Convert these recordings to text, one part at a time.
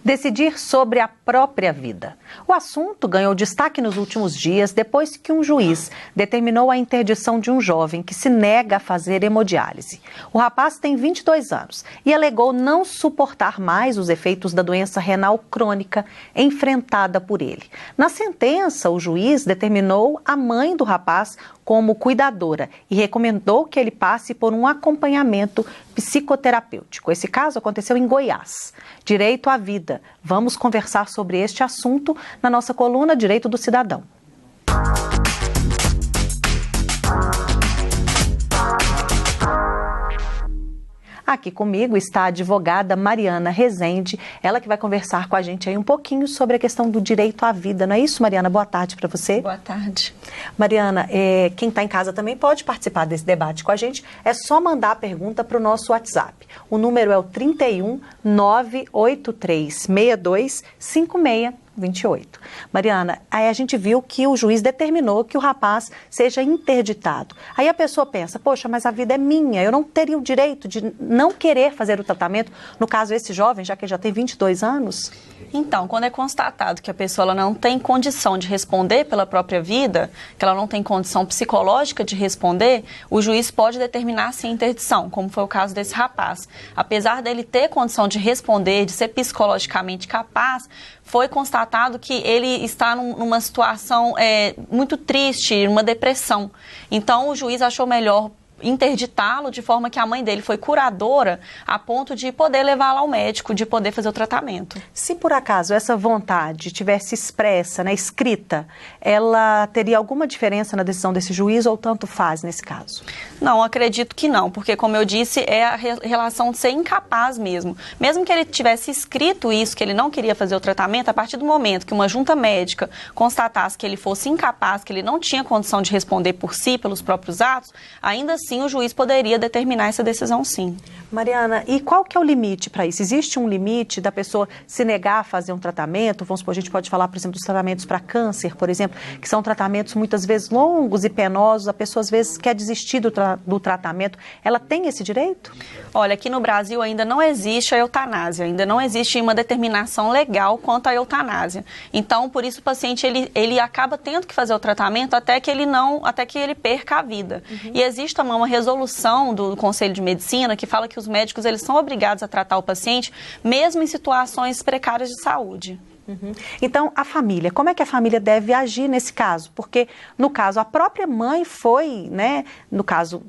Decidir sobre a própria vida. O assunto ganhou destaque nos últimos dias depois que um juiz determinou a interdição de um jovem que se nega a fazer hemodiálise. O rapaz tem 22 anos e alegou não suportar mais os efeitos da doença renal crônica enfrentada por ele. Na sentença, o juiz determinou a mãe do rapaz como cuidadora e recomendou que ele passe por um acompanhamento psicoterapêutico. Esse caso aconteceu em Goiás. Direito à vida. Vamos conversar sobre este assunto na nossa coluna Direito do Cidadão. Aqui comigo está a advogada Mariana Rezende, ela que vai conversar com a gente aí um pouquinho sobre a questão do direito à vida. Não é isso, Mariana? Boa tarde para você. Boa tarde. Mariana, quem está em casa também pode participar desse debate com a gente. É só mandar a pergunta para o nosso WhatsApp. O número é o 31 983 62 5628. Mariana, aí a gente viu que o juiz determinou que o rapaz seja interditado. Aí a pessoa pensa, poxa, mas a vida é minha, eu não teria o direito de não querer fazer o tratamento, no caso esse jovem, já que ele já tem 22 anos? Então, quando é constatado que a pessoa ela não tem condição de responder pela própria vida, que ela não tem condição psicológica de responder, o juiz pode determinar sim a interdição, como foi o caso desse rapaz. Apesar dele ter condição de responder, de ser psicologicamente capaz, foi constatado que ele está numa situação muito triste, uma depressão. Então, o juiz achou melhor interditá-lo de forma que a mãe dele foi curadora a ponto de poder levá-lo ao médico, de poder fazer o tratamento. Se por acaso essa vontade tivesse expressa, escrita, ela teria alguma diferença na decisão desse juiz ou tanto faz nesse caso? Não, acredito que não, porque como eu disse, é a relação de ser incapaz mesmo. Mesmo que ele tivesse escrito isso, que ele não queria fazer o tratamento, a partir do momento que uma junta médica constatasse que ele fosse incapaz, que ele não tinha condição de responder por si, pelos próprios atos, ainda assim o juiz poderia determinar essa decisão, sim. Mariana, e qual que é o limite para isso? Existe um limite da pessoa se negar a fazer um tratamento? Vamos supor, a gente pode falar, por exemplo, dos tratamentos para câncer, por exemplo, que são tratamentos muitas vezes longos e penosos, a pessoa às vezes quer desistir do tratamento. Ela tem esse direito? Olha, aqui no Brasil ainda não existe a eutanásia, ainda não existe uma determinação legal quanto à eutanásia. Então, por isso o paciente ele acaba tendo que fazer o tratamento até que ele perca a vida. Uhum. E existe também uma resolução do Conselho de Medicina que fala que os médicos eles são obrigados a tratar o paciente mesmo em situações precárias de saúde. Uhum. Então, a família, como é que a família deve agir nesse caso? Porque, no caso, a própria mãe foi, no caso,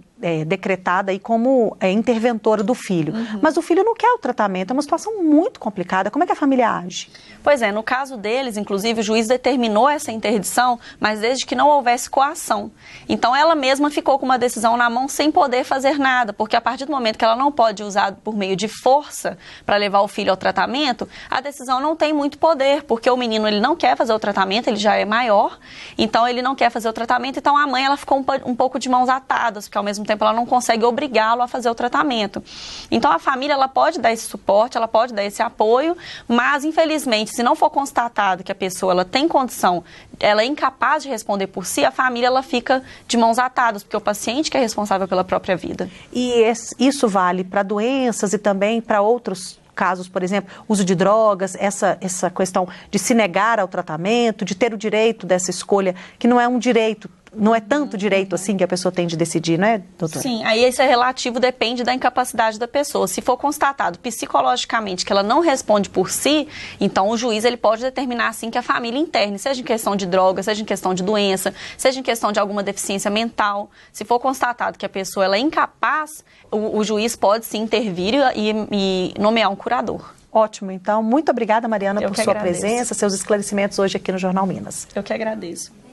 decretada aí como interventora do filho. Uhum. Mas o filho não quer o tratamento, é uma situação muito complicada. Como é que a família age? Pois é, no caso deles, inclusive, o juiz determinou essa interdição, mas desde que não houvesse coação. Então, ela mesma ficou com uma decisão na mão sem poder fazer nada, porque a partir do momento que ela não pode usar por meio de força para levar o filho ao tratamento, a decisão não tem muito poder, porque o menino ele não quer fazer o tratamento, ele já é maior, então ele não quer fazer o tratamento, então a mãe ela ficou um pouco de mãos atadas, porque ao mesmo tempo ela não consegue obrigá-lo a fazer o tratamento. Então a família ela pode dar esse suporte, ela pode dar esse apoio, mas infelizmente se não for constatado que a pessoa ela tem condição, ela é incapaz de responder por si, a família ela fica de mãos atadas, porque é o paciente que é responsável pela própria vida. E isso vale para doenças e também para outros casos, por exemplo, uso de drogas, essa questão de se negar ao tratamento, de ter o direito dessa escolha, que não é um direito, não é tanto direito assim que a pessoa tem de decidir, não é, doutora? Sim, aí esse é relativo, depende da incapacidade da pessoa. Se for constatado psicologicamente que ela não responde por si, então o juiz ele pode determinar assim que a família interne, seja em questão de droga, seja em questão de doença, seja em questão de alguma deficiência mental. Se for constatado que a pessoa ela é incapaz, o juiz pode sim intervir e nomear um curador. Ótimo, então. Muito obrigada, Mariana, por sua presença, seus esclarecimentos hoje aqui no Jornal Minas. Eu que agradeço.